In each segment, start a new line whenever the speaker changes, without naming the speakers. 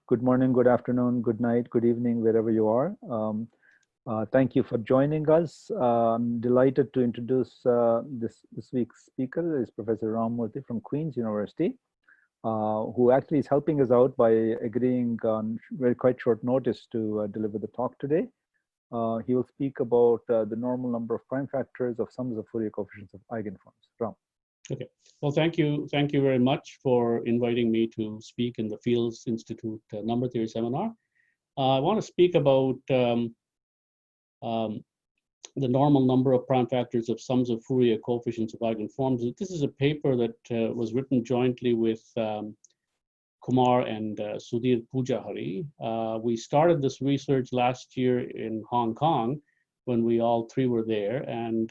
Good morning, good afternoon, good night, good evening, wherever you are. Thank you for joining us. I'm delighted to introduce this week's speaker is Professor Ram Murty from Queen's University, who actually is helping us out by agreeing on quite short notice to deliver the talk today. He will speak about the normal number of prime factors of sums of Fourier coefficients of eigenforms. Ram.
Okay. Well, thank you very much for inviting me to speak in the Fields Institute Number Theory Seminar. I want to speak about the normal number of prime factors of sums of Fourier coefficients of eigenforms. This is a paper that was written jointly with Kumar and Sudhir Pujahari. We started this research last year in Hong Kong when we all three were there, and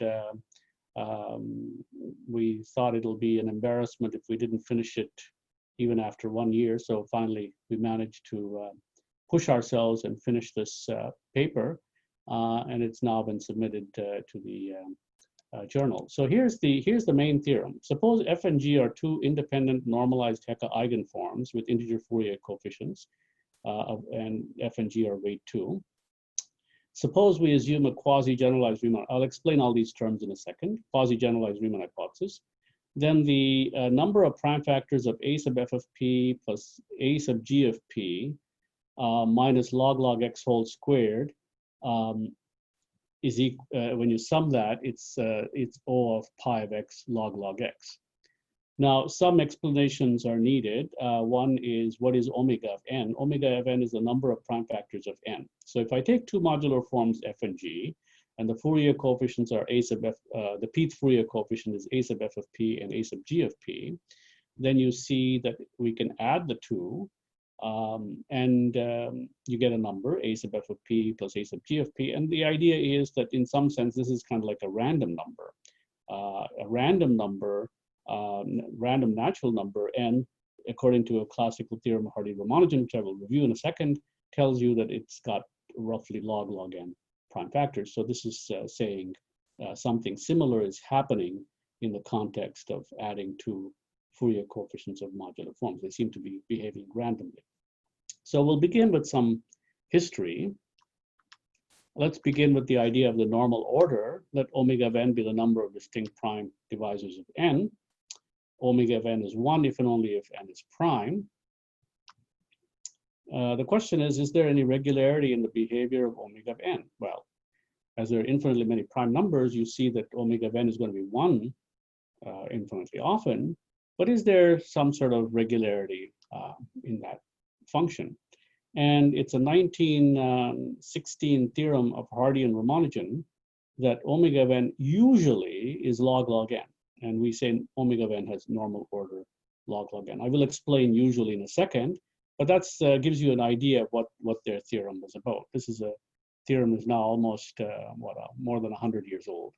we thought it'll be an embarrassment if we didn't finish it even after 1 year. So finally, we managed to push ourselves and finish this paper, and it's now been submitted to the journal. So here's the main theorem. Suppose f and g are two independent normalized Hecke eigenforms with integer Fourier coefficients, and f and g are weight 2. Suppose we assume a quasi-generalized Riemann. I'll explain all these terms in a second. Quasi-generalized Riemann hypothesis. Then the number of prime factors of a sub f of p plus a sub g of p minus log x whole squared is equal. When you sum that, it's O of pi of x log x. Now, some explanations are needed. One is, what is omega of n? Omega of n is the number of prime factors of n. So if I take two modular forms f and g, and the Fourier coefficients are a sub f, the pth Fourier coefficient is a sub f of p and a sub g of p, then you see that we can add the two, and you get a number, a sub f of p plus a sub g of p. And the idea is that in some sense, this is kind of like a random number. A random number, random natural number, n, according to a classical theorem of Hardy-Ramanujan, which I will review in a second, tells you that it's got roughly log n prime factors. So this is saying something similar is happening in the context of adding two Fourier coefficients of modular forms. They seem to be behaving randomly. So we'll begin with some history. Let's begin with the idea of the normal order. Let omega of n be the number of distinct prime divisors of n. Omega of n is 1 if and only if n is prime. The question is there any regularity in the behavior of omega of n? Well, as there are infinitely many prime numbers, you see that omega of n is going to be 1 infinitely often, but is there some sort of regularity in that function? And it's a 1916 theorem of Hardy and Ramanujan that omega of n usually is log n. And we say omega of n has normal order log n. I will explain usually in a second, but that gives you an idea of what their theorem was about. This is a theorem is now almost more than 100 years old.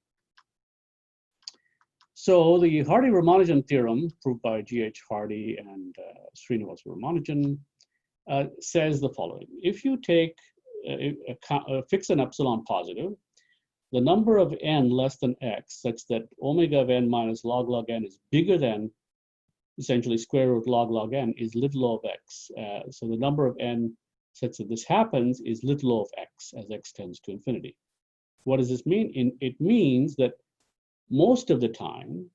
So the Hardy-Ramanujan theorem, proved by G.H. Hardy and Srinivas Ramanujan, says the following. If you take fix an epsilon positive, the number of n less than x, such that omega of n minus log n is bigger than essentially square root log n, is little o of x. So the number of n such that this happens is little o of x as x tends to infinity. What does this mean? It means that most of the time,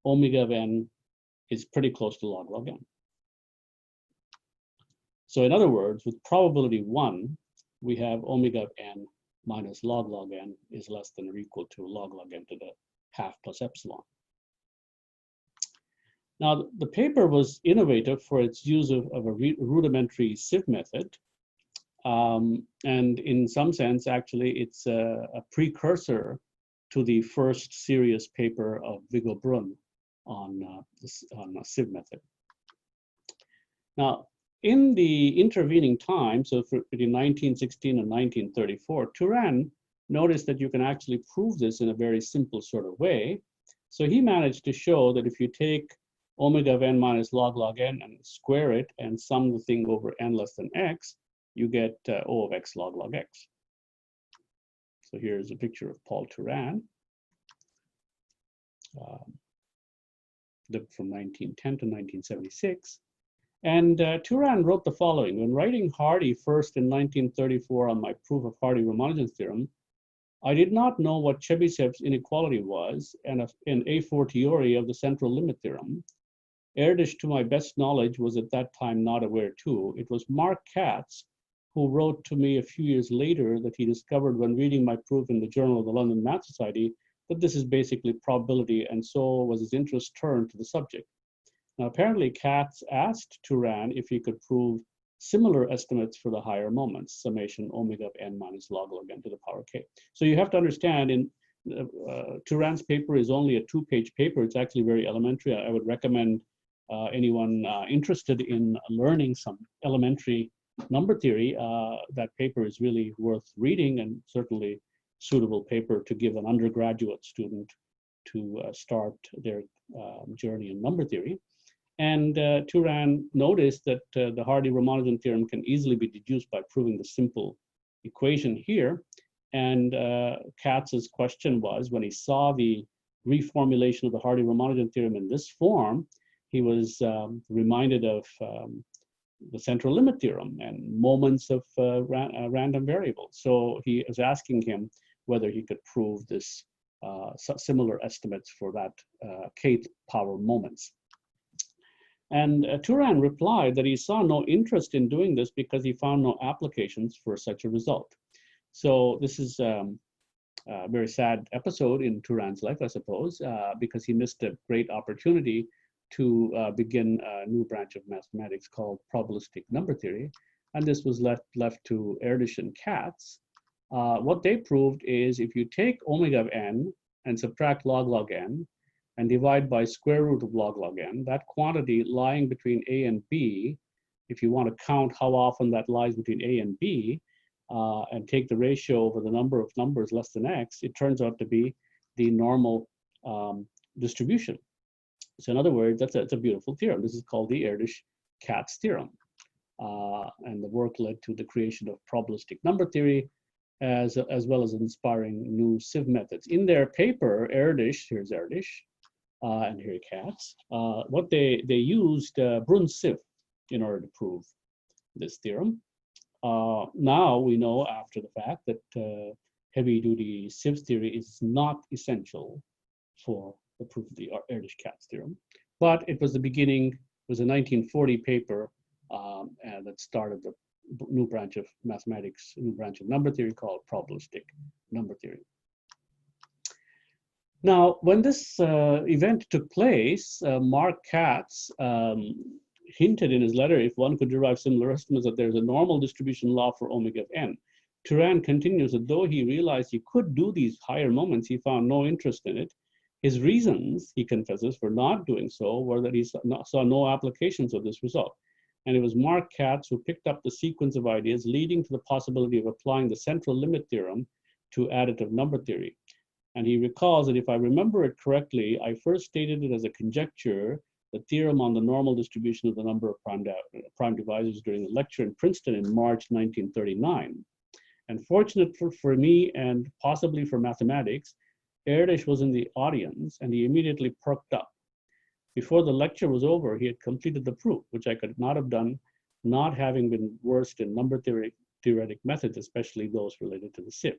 omega of n is pretty close to log n. So in other words, with probability 1, we have omega of n minus log n is less than or equal to log n to the half plus epsilon. Now, the paper was innovative for its use of a rudimentary sieve method. And in some sense, actually, it's a precursor to the first serious paper of Viggo Brunn on a sieve method. Now, in the intervening time, so between 1916 and 1934, Turan noticed that you can actually prove this in a very simple sort of way. So he managed to show that if you take omega of n minus log n and square it and sum the thing over n less than x, you get O of x log x. So here's a picture of Paul Turan, lived from 1910 to 1976. And Turan wrote the following: when writing Hardy first in 1934 on my proof of Hardy-Ramanujan's theorem, I did not know what Chebycheff's inequality was and an a fortiori of the central limit theorem. ℓ-adic, to my best knowledge, was at that time not aware too. It was Mark Katz who wrote to me a few years later that he discovered when reading my proof in the Journal of the London Math Society that this is basically probability, and so was his interest turned to the subject. Now, apparently, Katz asked Turan if he could prove similar estimates for the higher moments, summation omega of n minus log n to the power k. So you have to understand, in Turan's paper is only a 2-page paper. It's actually very elementary. I would recommend anyone interested in learning some elementary number theory, that paper is really worth reading, and certainly suitable paper to give an undergraduate student to start their journey in number theory. And Turan noticed that the Hardy-Ramanujan theorem can easily be deduced by proving the simple equation here. And Katz's question was, when he saw the reformulation of the Hardy-Ramanujan theorem in this form, he was reminded of the central limit theorem and moments of random variables. So he was asking him whether he could prove this similar estimates for that kth power moments. And Turan replied that he saw no interest in doing this because he found no applications for such a result. So this is a very sad episode in Turan's life, I suppose, because he missed a great opportunity to begin a new branch of mathematics called probabilistic number theory. And this was left to ℓ-adic and Katz. What they proved is if you take omega of n and subtract log n and divide by square root of log n, that quantity lying between a and b, if you want to count how often that lies between a and b, and take the ratio over the number of numbers less than x, it turns out to be the normal distribution. So in other words, that's a beautiful theorem. This is called the ℓ-adic-Katz theorem. And the work led to the creation of probabilistic number theory, as well as inspiring new sieve methods. In their paper, ℓ-adic, here's ℓ-adic, and here Katz, what they used Brunn's sieve in order to prove this theorem. Now we know after the fact that heavy-duty sieve theory is not essential for the proof of the ℓ-adic-Katz theorem, but it was the beginning. It was a 1940 paper that started the new branch of mathematics, new branch of number theory called probabilistic number theory. Now, when this event took place, Mark Katz hinted in his letter if one could derive similar estimates that there's a normal distribution law for omega of n. Turan continues that though he realized he could do these higher moments, he found no interest in it. His reasons, he confesses, for not doing so were that he saw no applications of this result. And it was Mark Katz who picked up the sequence of ideas leading to the possibility of applying the central limit theorem to additive number theory. And he recalls that if I remember it correctly, I first stated it as a conjecture, the theorem on the normal distribution of the number of prime divisors during a lecture in Princeton in March 1939. And fortunate for me and possibly for mathematics, ℓ-adic was in the audience and he immediately perked up. Before the lecture was over, he had completed the proof, which I could not have done, not having been versed in number theoretic methods, especially those related to the sieve.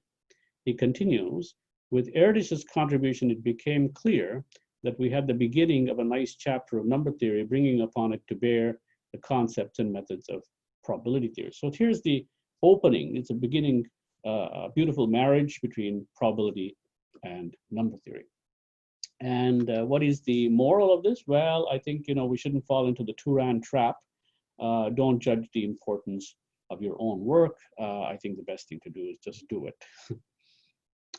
He continues, with ℓ-adic's contribution, it became clear that we had the beginning of a nice chapter of number theory, bringing upon it to bear the concepts and methods of probability theory. So here's the opening. It's a beginning, a beautiful marriage between probability and number theory. And what is the moral of this? Well, I think, we shouldn't fall into the Turan trap. Don't judge the importance of your own work. I think the best thing to do is just do it.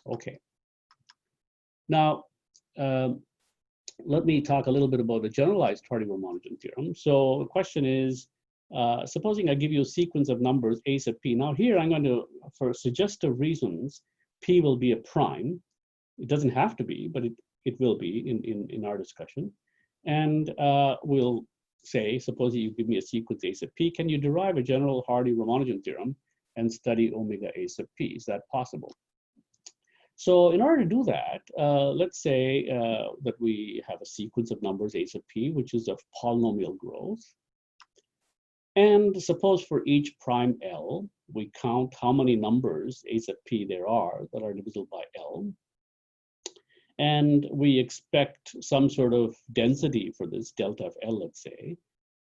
Okay. Now, let me talk a little bit about the generalized Hardy-Ramanujan theorem. So the question is, supposing I give you a sequence of numbers a sub p. Now here I'm going to, for suggestive reasons, p will be a prime. It doesn't have to be, but it will be in our discussion. And we'll say, suppose you give me a sequence a sub p, can you derive a general Hardy-Ramanujan theorem and study omega a sub p? Is that possible? So in order to do that, let's say that we have a sequence of numbers a sub p, which is of polynomial growth. And suppose for each prime L, we count how many numbers A sub p there are that are divisible by L. And we expect some sort of density for this delta of L, let's say,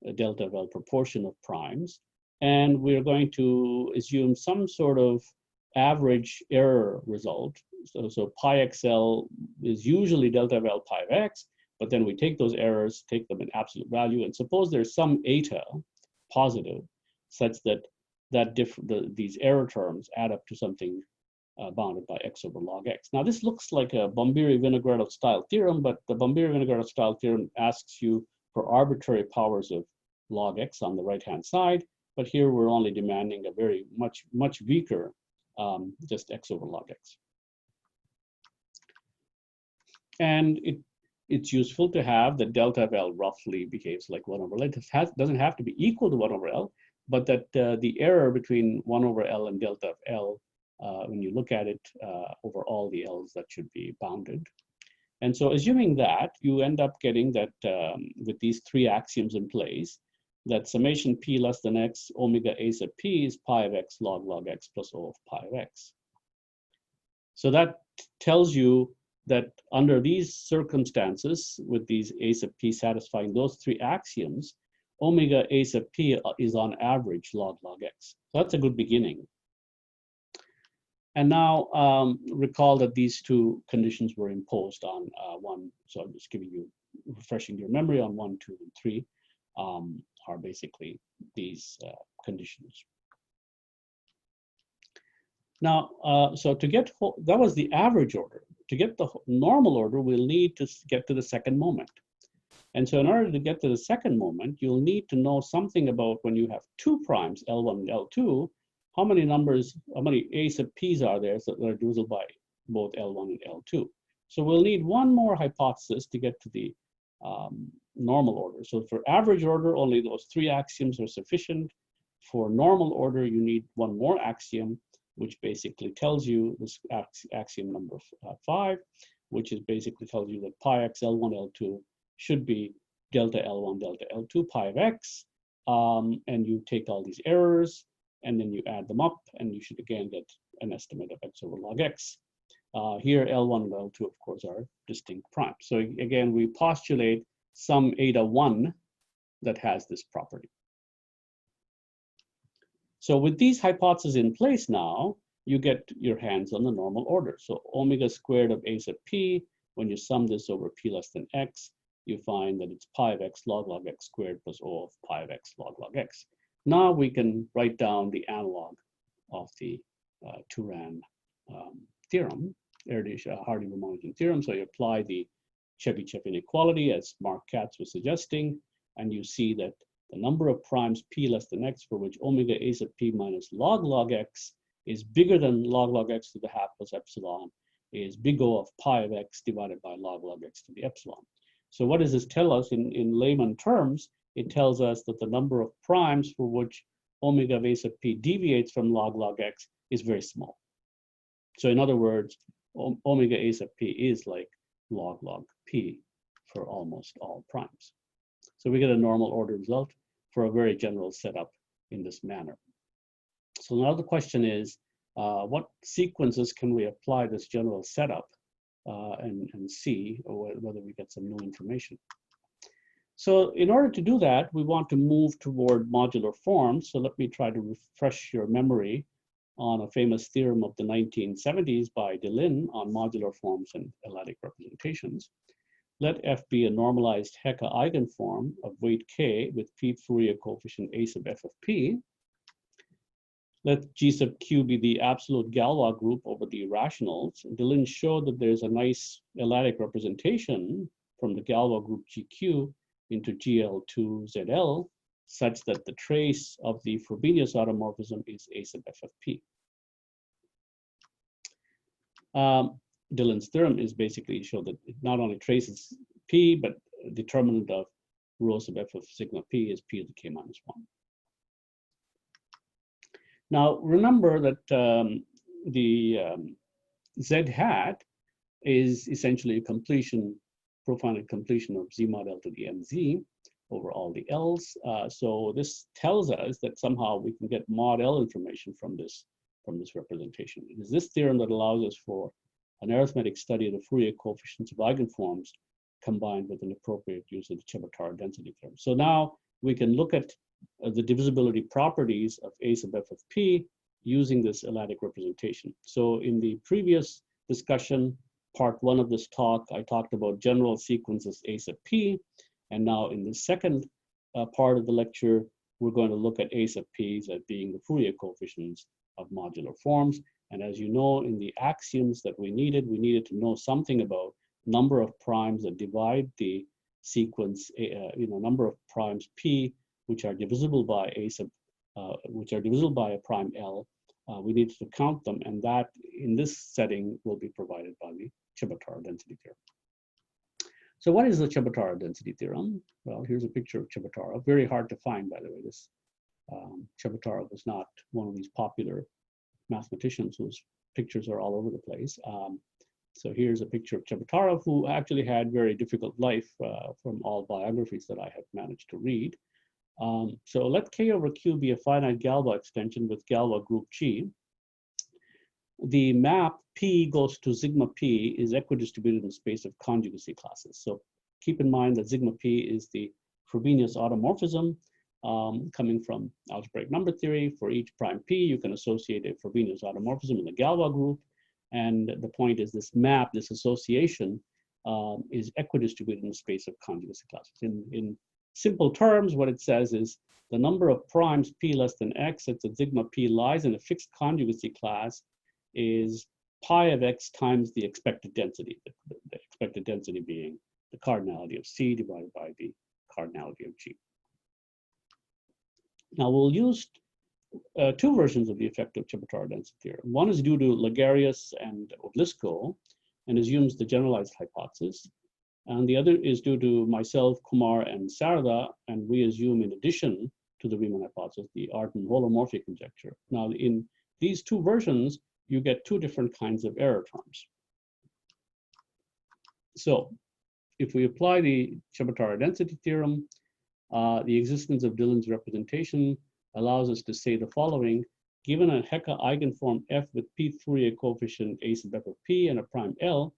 a delta of L proportion of primes. And we're going to assume some sort of average error result. So pi xl is usually delta of L pi of x, but then we take those errors, take them in absolute value, and suppose there's some eta positive such that these error terms add up to something bounded by x over log x. Now this looks like a Bombiri-Vinogradov style theorem, but the Bombiri-Vinogradov style theorem asks you for arbitrary powers of log x on the right-hand side, but here we're only demanding a very much weaker just x over log x. And it's useful to have that delta of L roughly behaves like 1 over L. It doesn't have to be equal to 1 over L, but that the error between 1 over L and delta of L, when you look at it over all the L's, that should be bounded. And so assuming that, you end up getting that with these three axioms in place, that summation p less than x omega a sub p is pi of x log x plus O of pi of x. So that tells you that under these circumstances, with these a sub p satisfying those three axioms, omega a sub p is on average log x. So that's a good beginning. And now recall that these two conditions were imposed on one. So I'm just giving you, refreshing your memory on 1, 2, and 3 are basically these conditions. Now, so to get, that was the average order. To get the normal order, we'll need to get to the second moment. And so in order to get to the second moment, you'll need to know something about when you have two primes, L1 and L2, how many numbers, how many a sub p's are there that are divisible by both L1 and L2. So we'll need one more hypothesis to get to the normal order. So for average order, only those three axioms are sufficient. For normal order, you need one more axiom, which basically tells you this axiom number 5, which is basically tells you that pi x L1 L2 should be delta L1 delta L2 pi of x, and you take all these errors and then you add them up, and you should again get an estimate of x over log x. Here L1 and L2 of course are distinct primes. So again, we postulate some eta 1 that has this property. So with these hypotheses in place now, you get your hands on the normal order. So omega squared of a sub p, when you sum this over p less than x, you find that it's pi of x log x squared plus O of pi of x log x. Now we can write down the analog of the Turan theorem, Hardy-Ramanujan theorem. So you apply the Chebycheff inequality as Mark Katz was suggesting, and you see that the number of primes p less than x for which omega a sub p minus log x is bigger than log x to the half plus epsilon is big O of pi of x divided by log x to the epsilon. So what does this tell us in layman terms? It tells us that the number of primes for which omega of a sub p deviates from log x is very small. So in other words, omega a sub p is like log p for almost all primes. So we get a normal order result for a very general setup in this manner. So now the question is, what sequences can we apply this general setup and see whether we get some new information? So in order to do that, we want to move toward modular forms. So let me try to refresh your memory on a famous theorem of the 1970s by Deligne on modular forms and l-adic representations. Let F be a normalized Hecke eigenform of weight k with p Fourier coefficient a sub f of p. Let G sub q be the absolute Galois group over the irrationals. Deligne showed that there's a nice l-adic representation from the Galois group GQ into GL2ZL such that the trace of the Frobenius automorphism is a sub f of p. Deligne's theorem is basically show that it not only traces p, but determinant of rho sub f of sigma p is p to the k minus 1. Now remember that the z hat is essentially a completion, profinite completion of z mod l to the mz. over all the L's. So this tells us that somehow we can get mod L information from this representation. It is this theorem that allows us for an arithmetic study of the Fourier coefficients of eigenforms combined with an appropriate use of the Chebotarev density theorem. So now we can look at the divisibility properties of A sub f of p using this l-adic representation. So in the previous discussion, part 1 of this talk, I talked about general sequences A sub p. And now in the second part of the lecture, we're going to look at A sub p's as being the Fourier coefficients of modular forms. And as you know, in the axioms that we needed to know something about number of primes that divide the sequence, number of primes p, which are divisible by which are divisible by a prime L. We need to count them, and that in this setting will be provided by the Chebotarev density theorem. So what is the Chebotarev density theorem? Well, here's a picture of Chebotarev. Very hard to find, by the way. This Chebotarev was not one of these popular mathematicians whose pictures are all over the place. So here's a picture of Chebotarev, who actually had very difficult life from all biographies that I have managed to read. So let K over Q be a finite Galois extension with Galois group G. The map P goes to sigma P is equidistributed in the space of conjugacy classes. So keep in mind that sigma P is the Frobenius automorphism coming from algebraic number theory. For each prime P, you can associate a Frobenius automorphism in the Galois group. And the point is this map, this association is equidistributed in the space of conjugacy classes. In simple terms, what it says is the number of primes P less than X such that sigma P lies in a fixed conjugacy class is pi of X times the expected density, the expected density being the cardinality of C divided by the cardinality of G. Now we'll use two versions of the effect of Chebotarev density theorem. One is due to Lagarius and Odlyzko and assumes the generalized hypothesis. And the other is due to myself, Kumar, and Sarada, and we assume in addition to the Riemann hypothesis, the Artin holomorphic conjecture. Now in these two versions, you get two different kinds of error terms. So if we apply the Chebotarev density theorem, the existence of Deligne's representation allows us to say the following: given a Hecke eigenform f with p Fourier coefficient a sub f of p and a prime L,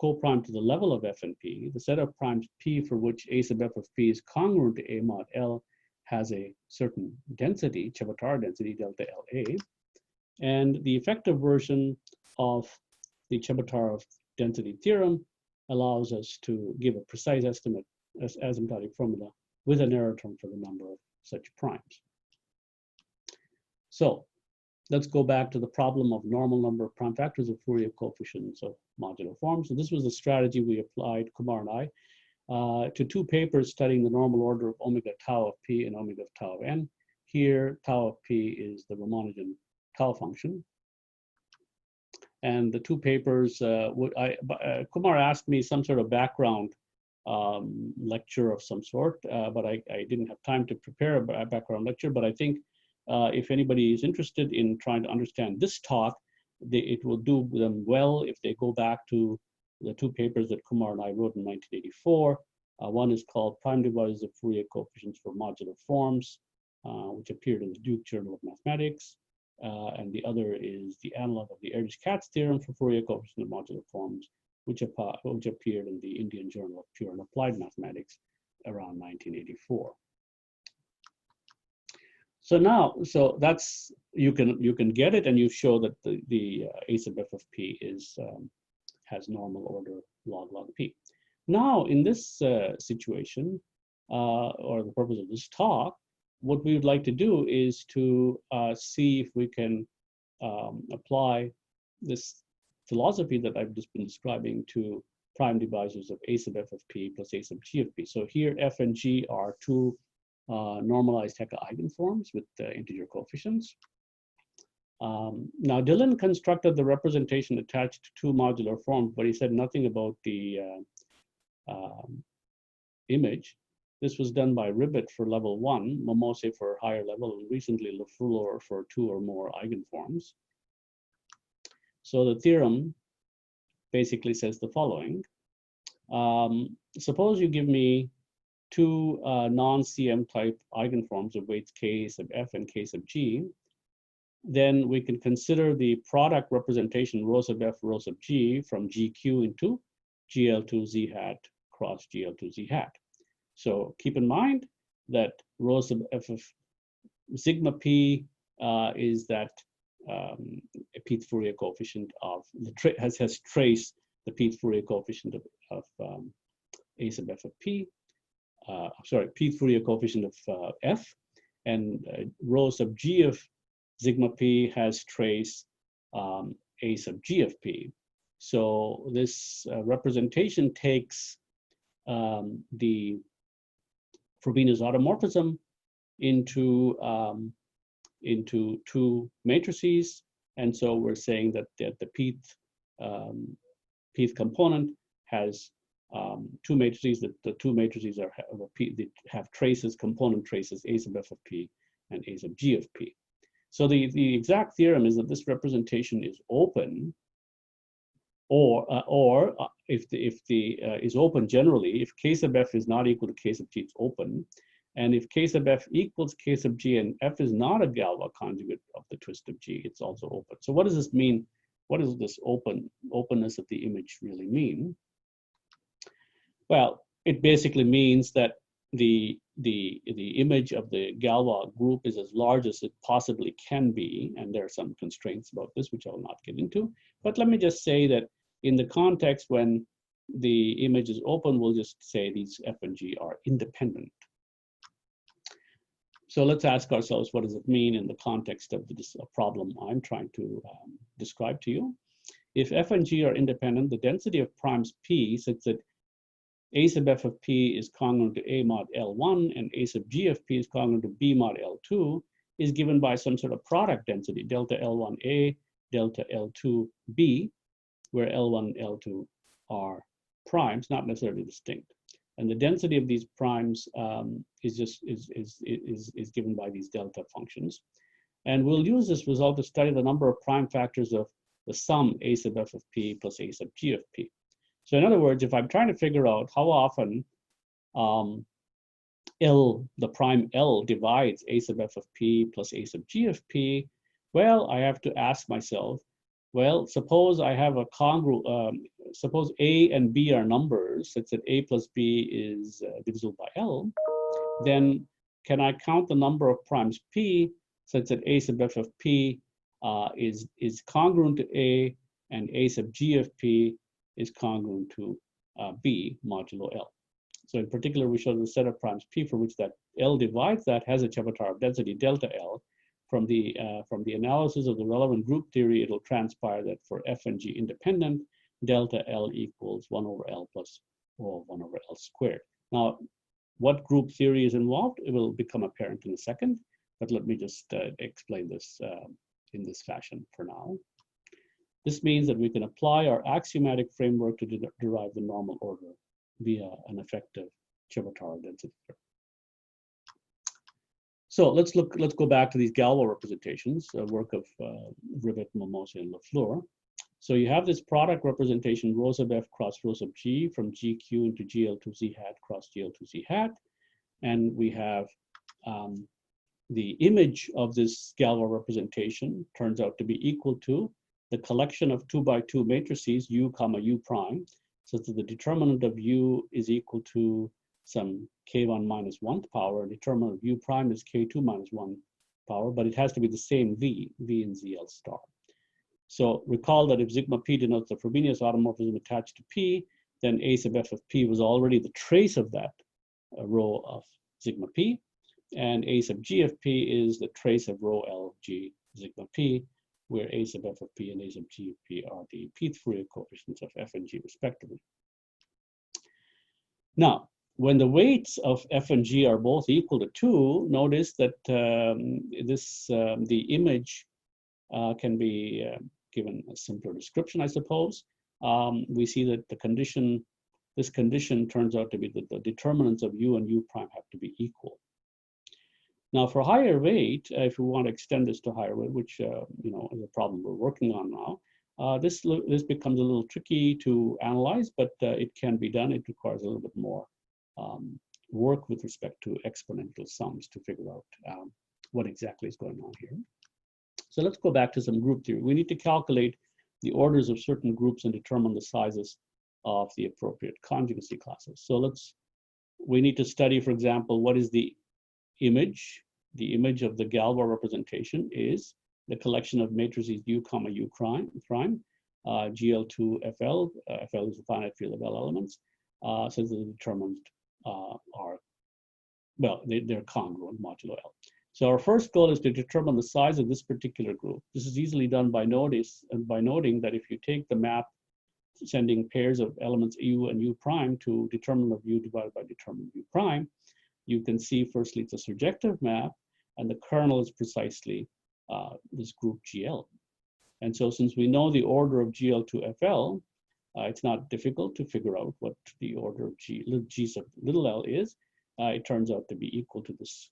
co-prime to the level of f and p, the set of primes p for which a sub f of p is congruent to a mod L has a certain density, Chebotarev density delta LA, and the effective version of the Chebotarev density theorem allows us to give a precise estimate as asymptotic formula with an error term for the number of such primes. So let's go back to the problem of normal number of prime factors of Fourier coefficients of modular forms. So this was the strategy we applied, Kumar and I, to two papers studying the normal order of omega tau of p and omega of tau of n. Here, tau of p is the Ramanujan tau function. And the two papers, Kumar asked me some sort of background lecture of some sort, but I didn't have time to prepare a background lecture. But I think if anybody is interested in trying to understand this talk, it will do them well if they go back to the two papers that Kumar and I wrote in 1984. One is called Prime Divisors of Fourier Coefficients for Modular Forms, which appeared in the Duke Journal of Mathematics. And the other is the analog of the Erdős-Katz theorem for Fourier coefficients of modular forms, which appeared in the Indian Journal of Pure and Applied Mathematics around 1984. So now, so that's, you can get it, and you show that the a sub f of p is has normal order log p. Now in this situation, or the purpose of this talk, what we would like to do is to see if we can apply this philosophy that I've just been describing to prime divisors of a sub f of p plus a sub g of p. So here f and g are two normalized Hecke eigenforms with integer coefficients. Now Deligne constructed the representation attached to two modular forms, but he said nothing about the image. This was done by Ribet for level 1, Momose for higher level, and recently Loeffler for 2 or more eigenforms. So the theorem basically says the following. Suppose you give me two non-CM type eigenforms of weights k sub f and k sub g, then we can consider the product representation rho sub f, rho sub g from GQ into GL2 z hat cross GL2 z hat. So keep in mind that rho sub f of sigma p is that pth Fourier coefficient of the has traced the pth Fourier coefficient of a sub f of p. Sorry, pth Fourier coefficient of f, and rho sub g of sigma p has traced a sub g of p. So this representation takes the Frobenius automorphism into two matrices, and so we're saying that the pth component has two matrices. That the two matrices have traces, component traces, a sub f of p and a sub g of p. So the exact theorem is that this representation is open, or if the is open generally, if k sub f is not equal to k sub g, it's open. And if k sub f equals k sub g and f is not a Galois conjugate of the twist of g, it's also open. So what does this mean? What does this openness of the image really mean? Well, it basically means that the image of the Galois group is as large as it possibly can be, and there are some constraints about this which I will not get into. But let me just say that in the context when the image is open, we'll just say these f and g are independent. So let's ask ourselves, what does it mean in the context of this problem I'm trying to describe to you? If f and g are independent, the density of primes p such that a sub f of p is congruent to a mod L1 and a sub g of p is congruent to b mod L2 is given by some sort of product density, delta L1a, delta L2b, where L1 and L2 are primes, not necessarily distinct. And the density of these primes is given by these delta functions. And we'll use this result to study the number of prime factors of the sum a sub f of p plus a sub g of p. So in other words, if I'm trying to figure out how often the prime L divides a sub f of p plus a sub g of p, well, I have to ask myself, well, suppose I have a suppose a and b are numbers such that a plus b is divisible by L, then can I count the number of primes p such that a sub f of p is congruent to a and a sub g of p is congruent to b modulo L. So in particular, we show the set of primes p for which that L divides that has a Chebotarev density delta L. From the analysis of the relevant group theory, it'll transpire that for f and g independent, delta L equals 1 over L plus 1 over L squared. Now, what group theory is involved? It will become apparent in a second, but let me just explain this in this fashion for now. This means that we can apply our axiomatic framework to derive the normal order via an effective Chebotarev density theorem. So let's go back to these Galois representations, work of Ribet, Momose and Loeffler. So you have this product representation rho sub f cross rho sub g from GQ into GL2 z hat cross GL2 z hat, and we have the image of this Galois representation turns out to be equal to the collection of 2 by 2 matrices u comma u prime, so that the determinant of u is equal to some k1 minus 1th power. Determinant of u prime is k2 minus 1 power, but it has to be the same v in zl star. So recall that if sigma p denotes the Frobenius automorphism attached to p, then a sub f of p was already the trace of that rho of sigma p, and a sub g of p is the trace of rho l g sigma p, where a sub f of p and a sub g of p are the pth Fourier coefficients of f and g respectively. Now, when the weights of f and g are both equal to 2, notice that the image can be given a simpler description, I suppose. We see that this condition turns out to be that the determinants of u and u prime have to be equal. Now, for higher weight, if we want to extend this to higher weight, which is a problem we're working on now, this becomes a little tricky to analyze, but it can be done. It requires a little bit more work with respect to exponential sums to figure out what exactly is going on here. So let's go back to some group theory. We need to calculate the orders of certain groups and determine the sizes of the appropriate conjugacy classes. So we need to study, for example, what is the image. The image of the Galois representation is the collection of matrices U comma U prime, GL2FL, FL is the finite field of L elements, so the determined are, well, they're congruent modulo L. So our first goal is to determine the size of this particular group. This is easily done by noting that if you take the map sending pairs of elements U and U prime to determinant of U divided by determinant U prime, you can see firstly it's a surjective map, and the kernel is precisely this group GL. And so since we know the order of GL to FL, it's not difficult to figure out what the order of G sub little l is. It turns out to be equal to this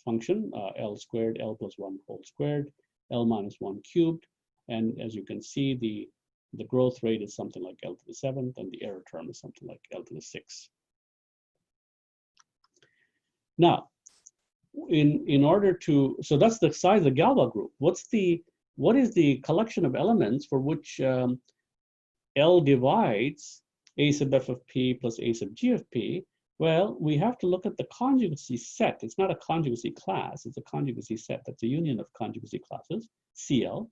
function, L squared, L plus 1 whole squared, L minus 1 cubed. And as you can see, the growth rate is something like L to the 7th, and the error term is something like L to the 6th. Now, in order to, so that's the size of the Galois group. What is the collection of elements for which L divides A sub f of p plus A sub g of p? Well, we have to look at the conjugacy set. It's not a conjugacy class, it's a conjugacy set. That's a union of conjugacy classes, CL.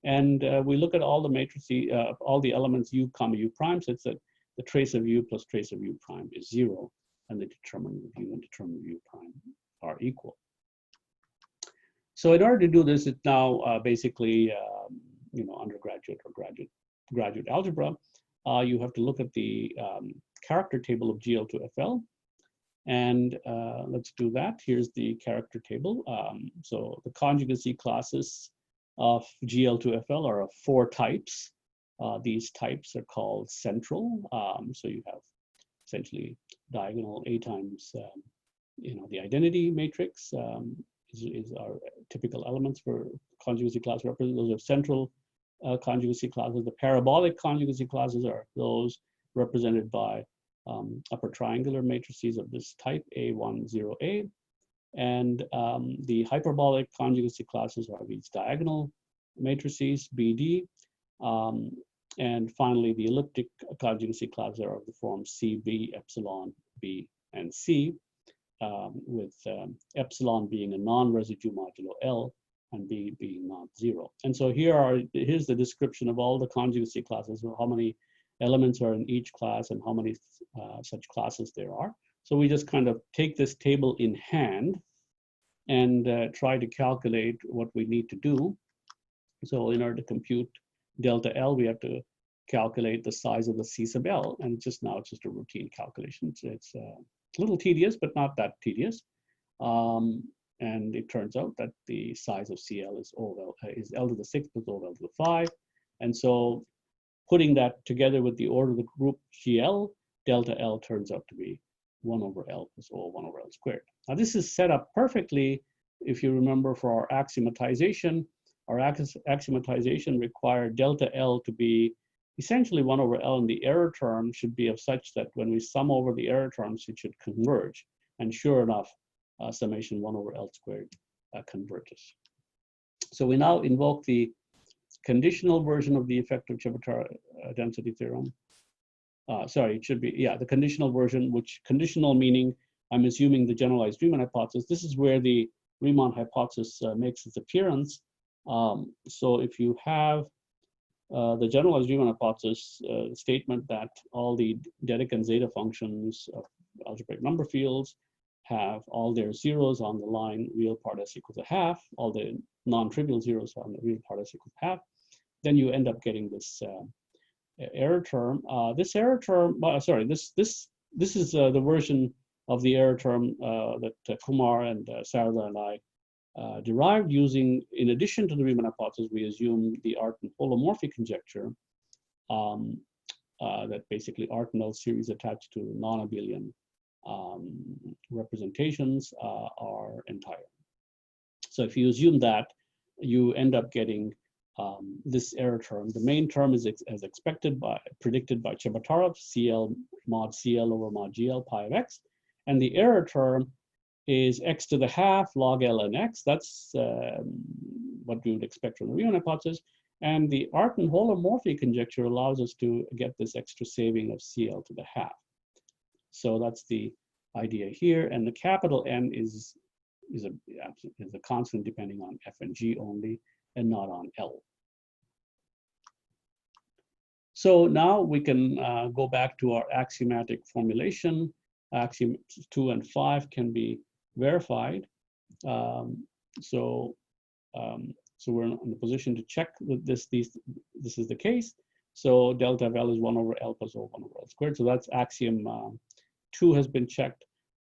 And we look at all the matrices, all the elements U comma U prime, such that the trace of U plus trace of U prime is 0, and the determinant of U and determinant of U prime are equal. So in order to do this, it's now basically, undergraduate or graduate algebra. You have to look at the character table of GL to FL. And let's do that. Here's the character table. So the conjugacy classes of GL to FL are of 4 types. These types are called central. So you have essentially diagonal A times, the identity matrix is our typical elements for conjugacy class represent. Those are central conjugacy classes. The parabolic conjugacy classes are those represented by upper triangular matrices of this type, A1, 0A. And the hyperbolic conjugacy classes are these diagonal matrices, BD. And finally, the elliptic conjugacy classes are of the form CB, epsilon, B, and C, with epsilon being a non-residue modulo L and B being not 0. And so here's the description of all the conjugacy classes, how many elements are in each class and how many such classes there are. So we just kind of take this table in hand and try to calculate what we need to do. So in order to compute delta L, we have to calculate the size of the C sub L, and it's just a routine calculation. It's a little tedious, but not that tedious. And it turns out that the size of CL is L to the 6 plus O L to the 5. And so putting that together with the order of the group GL, delta L turns out to be 1 over L plus O 1 over L squared. Now this is set up perfectly, if you remember, for our axiomatization. Our axiomatization required delta L to be essentially 1 over L, and the error term should be of such that when we sum over the error terms, it should converge. And sure enough, summation 1 over L squared converges. So we now invoke the conditional version of the effective Chebotarev density theorem. Sorry, it should be, the conditional version, which conditional meaning I'm assuming the generalized Riemann hypothesis. This is where the Riemann hypothesis makes its appearance. So if you have the generalized Riemann hypothesis statement that all the ℓ-adic and zeta functions of algebraic number fields have all their zeros on the line real part s equals a half, all the non-trivial zeros on the real part s equals half, then you end up getting this error term. This error term, this is the version of the error term that Kumar and Sarada and I derived using, in addition to the Riemann hypothesis, we assume the Artin holomorphic conjecture that basically Artin-L series attached to non-abelian representations are entire. So if you assume that, you end up getting this error term. The main term is as expected predicted by Chebotarev, CL mod CL over mod GL pi of x. And the error term is x to the half log ln x. That's what we would expect from the Riemann hypothesis. And the Artin holomorphic conjecture allows us to get this extra saving of CL to the half. So that's the idea here. And the capital N is a constant depending on F and G only and not on L. So now we can go back to our axiomatic formulation. Axioms 2 and 5 can be verified. So we're in the position to check that this is the case. So delta of L is 1 over L plus O 1 over L squared. So that's axiom 2 has been checked.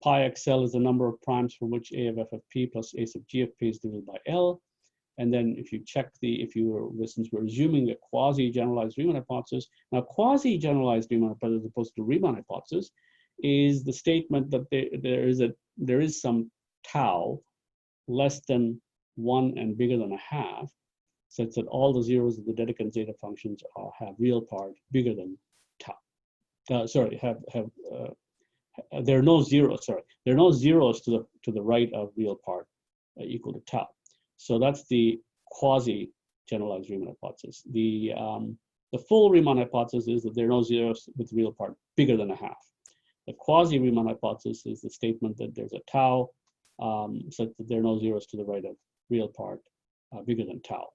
Pi xl is the number of primes for which a of f of p plus a sub g of p is divided by L. And then if you check since we're assuming a quasi-generalized Riemann hypothesis, now quasi-generalized Riemann hypothesis as opposed to Riemann hypothesis is the statement that there is some tau less than 1 and bigger than a half, such that all the zeros of the Dedekind and zeta functions have real part bigger than tau. There are no zeros. There are no zeros to the right of real part equal to tau. So that's the quasi-generalized Riemann hypothesis. The full Riemann hypothesis is that there are no zeros with real part bigger than a half. The quasi-Riemann hypothesis is the statement that there's a tau such that there are no zeros to the right of real part bigger than tau.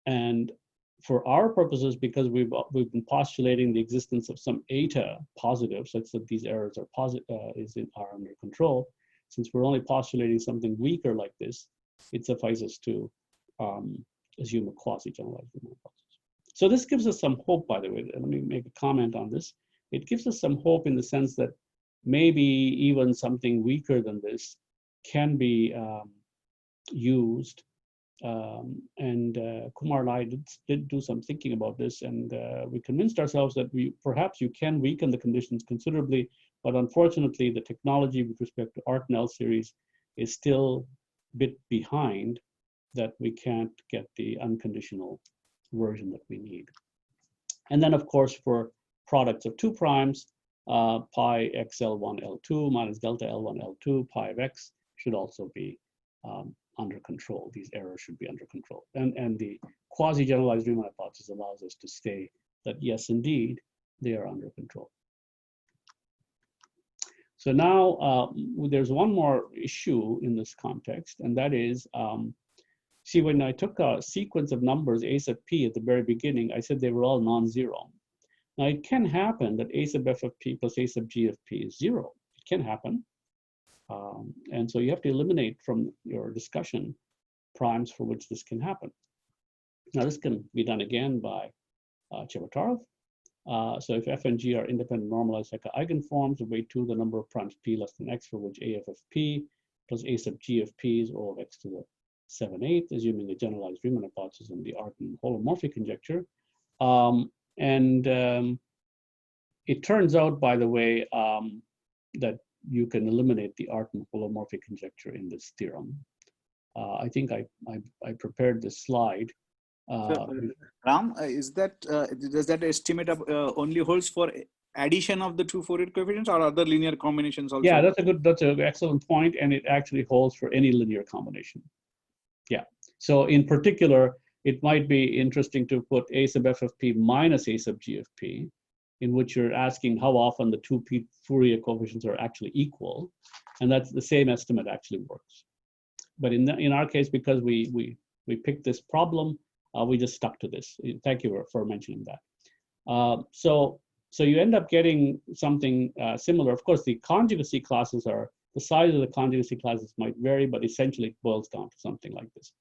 And for our purposes, because we've been postulating the existence of some eta positive such that these errors are are under control, since we're only postulating something weaker like this, it suffices to assume a quasi-generalized Riemann hypothesis. So this gives us some hope, by the way. Let me make a comment on this. It gives us some hope in the sense that maybe even something weaker than this can be used. Kumar and I did do some thinking about this, and we convinced ourselves that perhaps you can weaken the conditions considerably, but unfortunately the technology with respect to Artin L series is still a bit behind, that we can't get the unconditional version that we need. And then of course for products of 2 primes, pi xl1 L2 minus delta L1 L2 pi of x should also be under control. These errors should be under control. And the quasi-generalized Riemann hypothesis allows us to say that yes, indeed, they are under control. So now there's one more issue in this context, and that is, see, when I took a sequence of numbers a sub p at the very beginning, I said they were all non-zero. Now it can happen that a sub f of p plus a sub g of p is 0. It can happen. And so you have to eliminate from your discussion primes for which this can happen. Now this can be done again by Chebotarev. So if f and g are independent normalized Hecke eigenforms, weight 2 the number of primes p less than x for which a of p plus a sub g of p is O of x to the 7/8, assuming a generalized Riemann hypothesis and the Artin holomorphic conjecture. It turns out, by the way, that you can eliminate the Artin holomorphic conjecture in this theorem. I think I prepared this slide.
Ram, is that does that estimate only holds for addition of the 2 Fourier coefficients or other linear combinations also?
Yeah, that's an excellent point, and it actually holds for any linear combination. Yeah. So in particular, it might be interesting to put a sub f of p minus a sub g of p, in which you're asking how often the 2 Fourier coefficients are actually equal, and that's the same estimate actually works. But in our case, because we picked this problem, we just stuck to this. Thank you for mentioning that. So you end up getting something similar. Of course, the conjugacy classes the size of the conjugacy classes might vary, but essentially it boils down to something like this.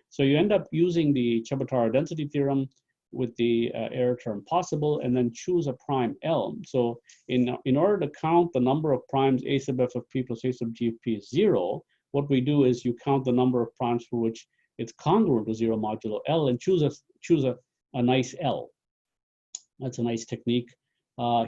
So you end up using the Chebotarev density theorem with the error term possible, and then choose a prime L. So in order to count the number of primes a sub f of p plus a sub g of p is 0, what we do is you count the number of primes for which it's congruent to 0 modulo L and choose a nice L. That's a nice technique.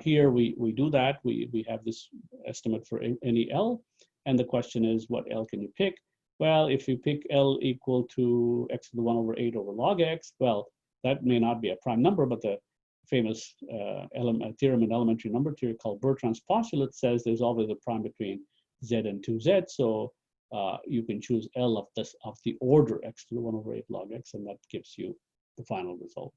Here we do that. We have this estimate for any L, and the question is, what L can you pick? Well, if you pick L equal to x to the 1 over 8 over log x, well, that may not be a prime number, but the famous theorem in elementary number theory called Bertrand's postulate says there's always a prime between z and 2z. So you can choose L of the order x to the 1 over 8 log x, and that gives you the final result.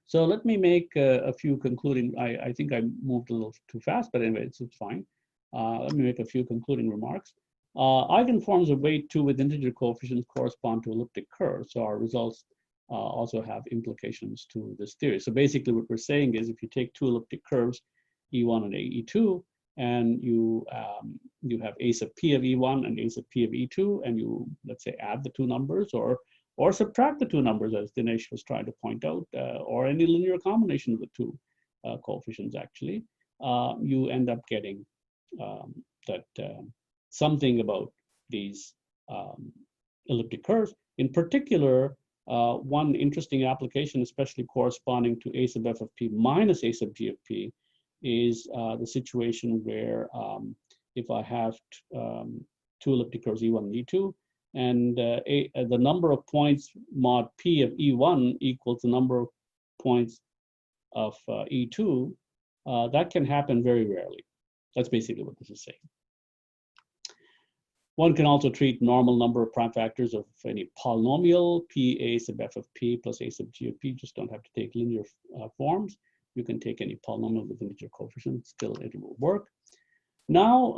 So let me make a few concluding, I think I moved a little too fast, but anyway, it's fine. Let me make a few concluding remarks. Eigenforms of weight 2 with integer coefficients correspond to elliptic curves. So our results also have implications to this theory. So basically what we're saying is if you take two elliptic curves, E1 and E2, and you have a sub p of E1 and a sub p of E2, and you, let's say, add the two numbers or subtract the two numbers, as Dinesh was trying to point out, or any linear combination of the two coefficients, actually, you end up getting something about these elliptic curves. In particular, one interesting application, especially corresponding to a sub f of p minus a sub g of p, is the situation where if I have two elliptic curves, E1 and E2, and the number of points mod p of E1 equals the number of points of E2, that can happen very rarely. That's basically what this is saying. One can also treat normal number of prime factors of any polynomial, p a sub f of p plus a sub g of p. Just don't have to take linear forms. You can take any polynomial with integer coefficients, still it will work. Now,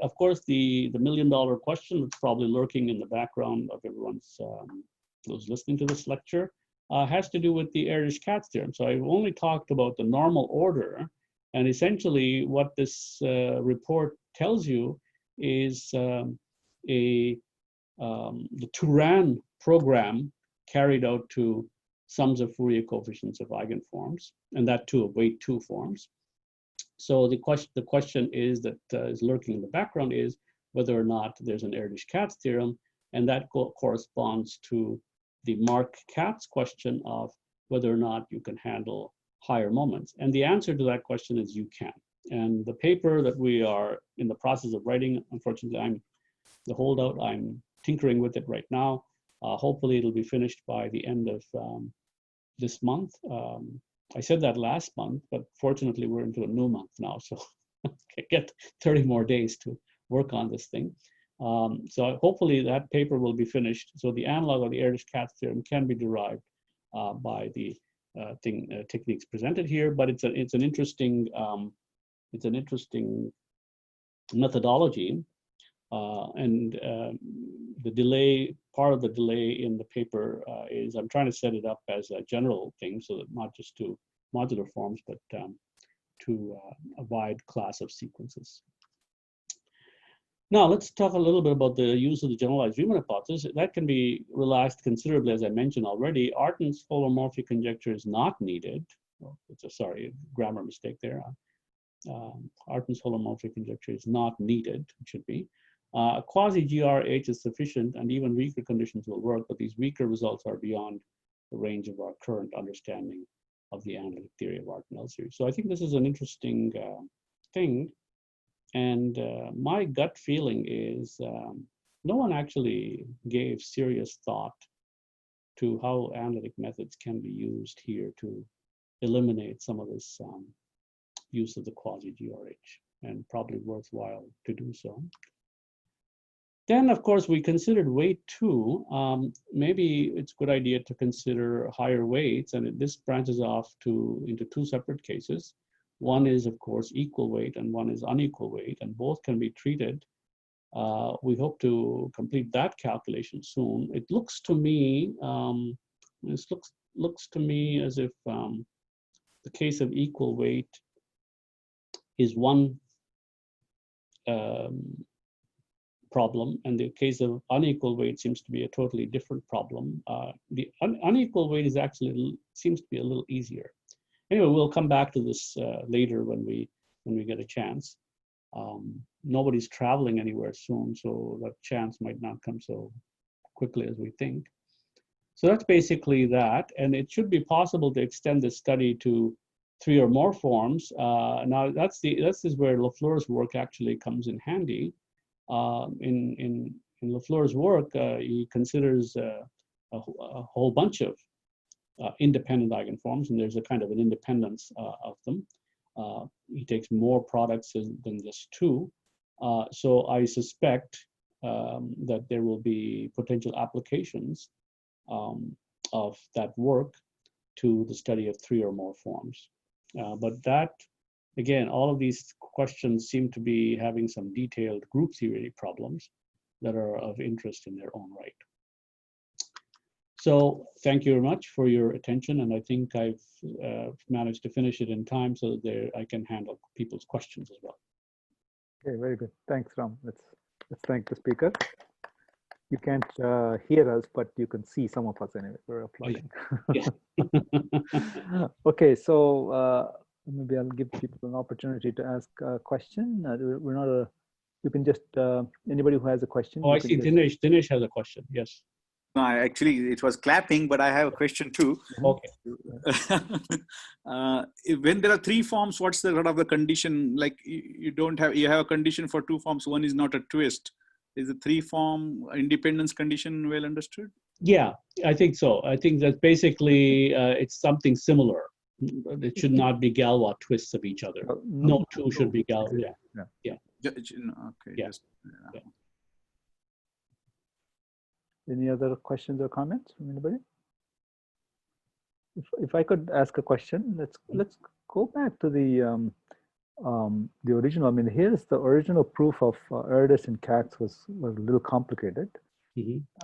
of course, the million-dollar question that's probably lurking in the background of everyone's who's listening to this lecture has to do with the ℓ-adic theorem. So I've only talked about the normal order, and essentially what this report tells you is the Turan program carried out to sums of Fourier coefficients of eigenforms, and that too of weight 2 forms. So the question is that is lurking in the background is whether or not there's an ℓ-adic theorem, and that corresponds to the Mark-Katz question of whether or not you can handle higher moments. And the answer to that question is you can. And the paper that we are in the process of writing, unfortunately, I'm the holdout. I'm tinkering with it right now. Hopefully, it'll be finished by the end of this month. I said that last month, but fortunately, we're into a new month now, so I get 30 more days to work on this thing. So hopefully, that paper will be finished. So the analog of the ℓ-adic theorem can be derived by the techniques presented here, but it's an interesting methodology, and the delay, part of the delay in the paper is I'm trying to set it up as a general thing, so that not just to modular forms, but to a wide class of sequences. Now let's talk a little bit about the use of the generalized Riemann hypothesis. That can be relaxed considerably, as I mentioned already. Artin's holomorphic conjecture is not needed. Oh, sorry, grammar mistake there. Artin's holomorphic conjecture is not needed. It should be. Quasi-GRH is sufficient, and even weaker conditions will work, but these weaker results are beyond the range of our current understanding of the analytic theory of Artin L series. So I think this is an interesting thing, and my gut feeling is no one actually gave serious thought to how analytic methods can be used here to eliminate some of this use of the quasi-GRH, and probably worthwhile to do so. Then, of course, we considered weight 2. Maybe it's a good idea to consider higher weights, and this branches off into two separate cases. One is, of course, equal weight, and one is unequal weight, and both can be treated. We hope to complete that calculation soon. It looks to me, looks to me as if the case of equal weight is one problem, and the case of unequal weight seems to be a totally different problem. The unequal weight is actually seems to be a little easier. Anyway, we'll come back to this later when we get a chance. Nobody's traveling anywhere soon, so that chance might not come so quickly as we think. So that's basically that, and it should be possible to extend this study to 3 or more forms. Now this is where Loeffler's work actually comes in handy. In Loeffler's work, he considers a whole bunch of independent eigenforms, and there's a kind of an independence of them. He takes more products than just two. So I suspect that there will be potential applications of that work to the study of 3 or more forms. But that, again, all of these questions seem to be having some detailed group theory problems that are of interest in their own right. So thank you very much for your attention, and I think I've managed to finish it in time so that I can handle people's questions as well.
Okay, very good. Thanks, Ram. Let's thank the speaker. You can't hear us, but you can see some of us anyway. We're applauding.
Yeah.
Okay, so maybe I'll give people an opportunity to ask a question. We're not a. You can just anybody who has a question.
Oh, I see.
Just...
Dinesh has a question. Yes.
No, actually, it was clapping, but I have a question too.
Okay.
When there are 3 forms, what's the sort of the condition? Like you have a condition for 2 forms. One is not a twist. Is the 3-form independence condition well understood?
Yeah, I think so. I think that basically it's something similar. It should not be Galois twists of each other. No two should be Galois. Yeah.
Okay.
Yeah.
Yeah.
Any other questions or comments from anybody? If I could ask a question, let's go back to the original. I mean, here's the original proof of ℓ-adic and Katz was a little complicated,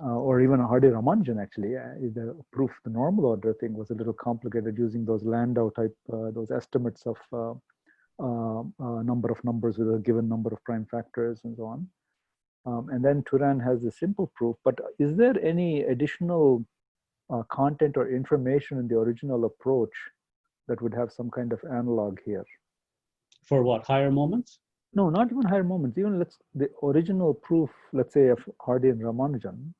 or even Hardy-Ramanujan actually. The proof, the normal order thing was a little complicated using those Landau type, those estimates of number of numbers with a given number of prime factors and so on. And then Turan has a simple proof, but is there any additional content or information in the original approach that would have some kind of analog here?
For what, higher moments?
No, not even higher moments. Even the original proof, let's say of Hardy and Ramanujan,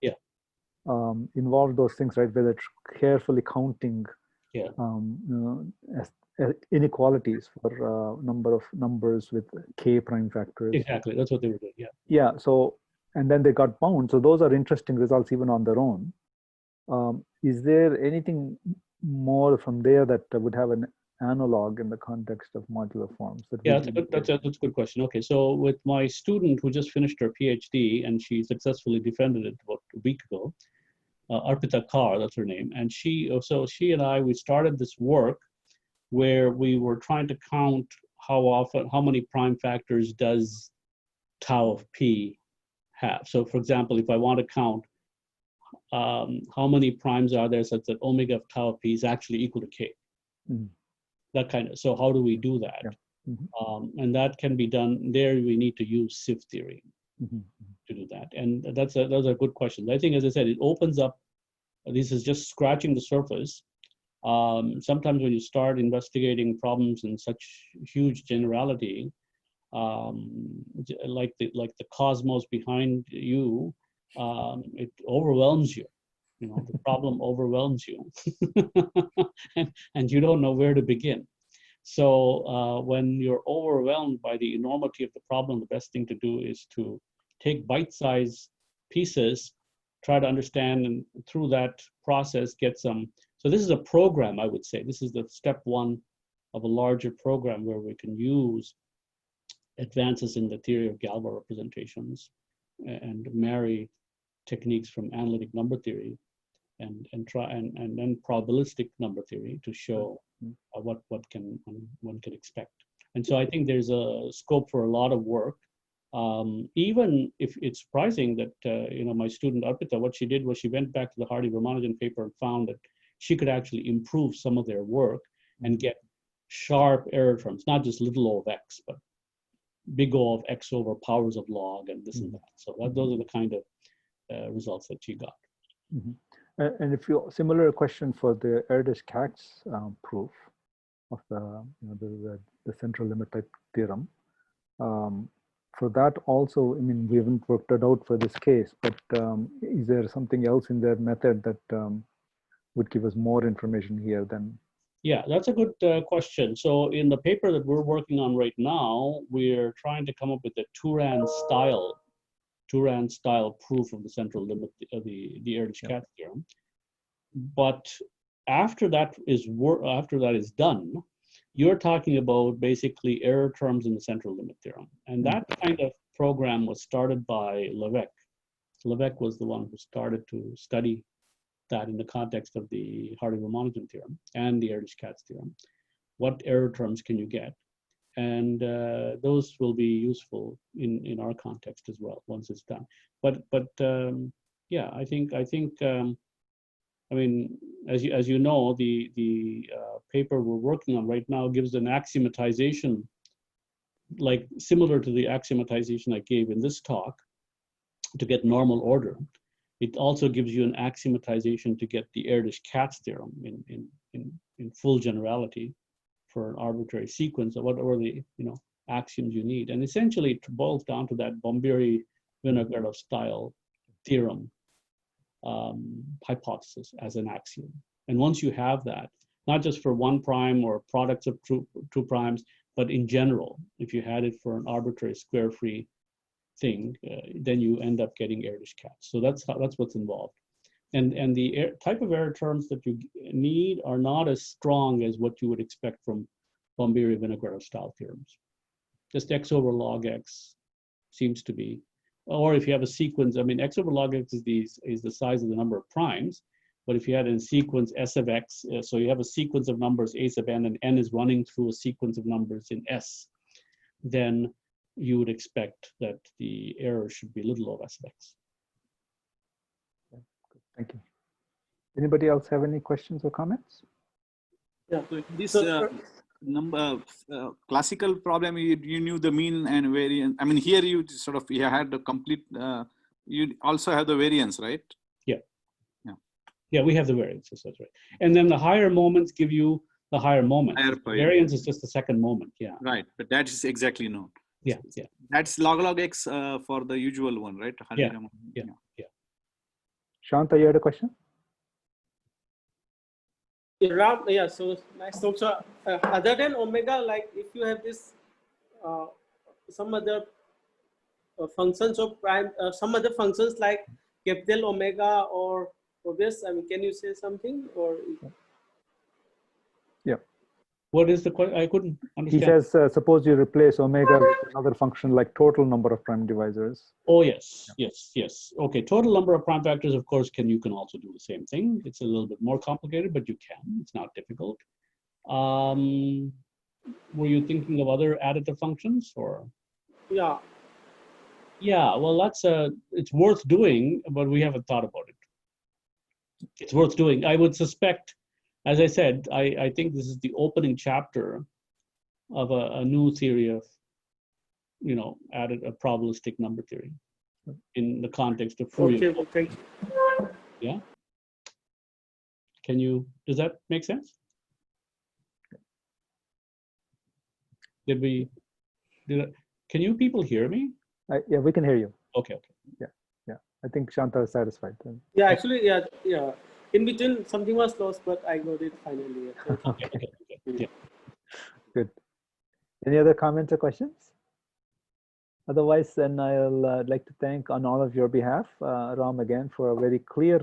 involved those things, right? Where they're carefully counting inequalities for number of numbers with k prime factors.
Exactly, that's what they were doing. Yeah.
Yeah. So, and then they got bound. So those are interesting results even on their own. Is there anything more from there that would have an analog in the context of modular forms?
That's a good question. Okay, so with my student who just finished her PhD and she successfully defended it about a week ago, Arpita Kaur, that's her name, and she and I, we started this work where we were trying to count how many prime factors does tau of p have. So for example, if I want to count how many primes are there such that omega of tau of p is actually equal to k. That kind of, so how do we do that? And that can be done there. We need to use sieve theory to do that. And those are good questions. I think, as I said, it opens up, this is just scratching the surface. Sometimes when you start investigating problems in such huge generality, like the cosmos behind you, it overwhelms you. You know, the problem overwhelms you, and you don't know where to begin. So when you're overwhelmed by the enormity of the problem, the best thing to do is to take bite-sized pieces, try to understand, and through that process get some. So this is a program, I would say. This is the step 1 of a larger program where we can use advances in the theory of Galois representations and marry techniques from analytic number theory and then probabilistic number theory to show what one can expect. And so I think there's a scope for a lot of work. Even if it's surprising that my student Arpita, what she did was she went back to the Hardy-Ramanujan paper and found that she could actually improve some of their work and get sharp error terms, not just little o of x, but big O of x over powers of log and this and that. So those are the kind of results that she got.
And if you similar question for the ℓ-adic proof of the central limit type theorem, for that also, I mean, we haven't worked it out for this case, but is there something else in their method that would give us more information here than?
Yeah, that's a good question. So in the paper that we're working on right now, we're trying to come up with a Turan style proof of the central limit of the ℓ-adic theorem. But after that is done, you're talking about basically error terms in the central limit theorem. And that kind of program was started by Loeffler. Loeffler was the one who started to study that in the context of the Hardy-Ramanujan theorem and the ℓ-adic theorem. What error terms can you get? And those will be useful in our context as well once it's done. But yeah, I think I mean, as you know, the paper we're working on right now gives an axiomatization, like similar to the axiomatization I gave in this talk, to get normal order. It also gives you an axiomatization to get the ℓ-adic theorem in full generality for an arbitrary sequence of whatever the axioms you need. And essentially it boils down to that Bomberi-Vinogradov style theorem hypothesis as an axiom. And once you have that, not just for one prime or products of two primes, but in general, if you had it for an arbitrary square-free thing, then you end up getting ℓ-adic. So that's what's involved. And the type of error terms that you need are not as strong as what you would expect from Bomberi-Vinogradov style theorems. Just x over log x seems to be, or if you have a sequence, I mean, x over log x is the size of the number of primes, but if you had a sequence s of x, so you have a sequence of numbers a sub n, and n is running through a sequence of numbers in s, then you would expect that the error should be little of s of x.
Thank you. Anybody else have any questions or comments?
Yeah.
So this classical problem, you knew the mean and variance. I mean, here you sort of had the complete. You also have the variance, right?
Yeah.
Yeah.
Yeah, we have the variances. That's right. And then the higher moments give you the higher moment. Variance is just the second moment. Yeah.
Right, but that is exactly known.
Yeah. Yeah.
That's log x for the usual one, right?
Yeah. Yeah.
Shanta, you had a question?
Yeah, so nice talk. So other than omega, like if you have this some other functions of prime, some other functions like capital omega or this, I mean, can you say something or?
Yeah.
What is the question? I couldn't understand.
He says, suppose you replace omega with another function like total number of prime divisors.
Oh, yes, yes, yes. Okay, total number of prime factors, of course, you can also do the same thing. It's a little bit more complicated, but you can. It's not difficult. Were you thinking of other additive functions or?
Yeah.
Yeah, well, it's worth doing, but we haven't thought about it. It's worth doing. I would suspect, as I said, I think this is the opening chapter of a new theory of, added a probabilistic number theory in the context of Fourier.
Okay, thank you.
Yeah. Does that make sense? Can you people hear me?
Yeah, we can hear you.
Okay.
Yeah. I think Shanta is satisfied.
Yeah, actually, yeah. In between, something was lost, but I got it finally.
Okay. Yeah.
Good. Any other comments or questions? Otherwise, then I'll like to thank on all of your behalf, Ram, again, for a very clear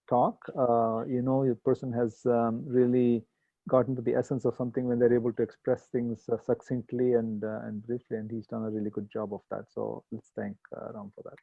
talk. Your person has really gotten to the essence of something when they're able to express things succinctly and briefly, and he's done a really good job of that. So let's thank Ram for that.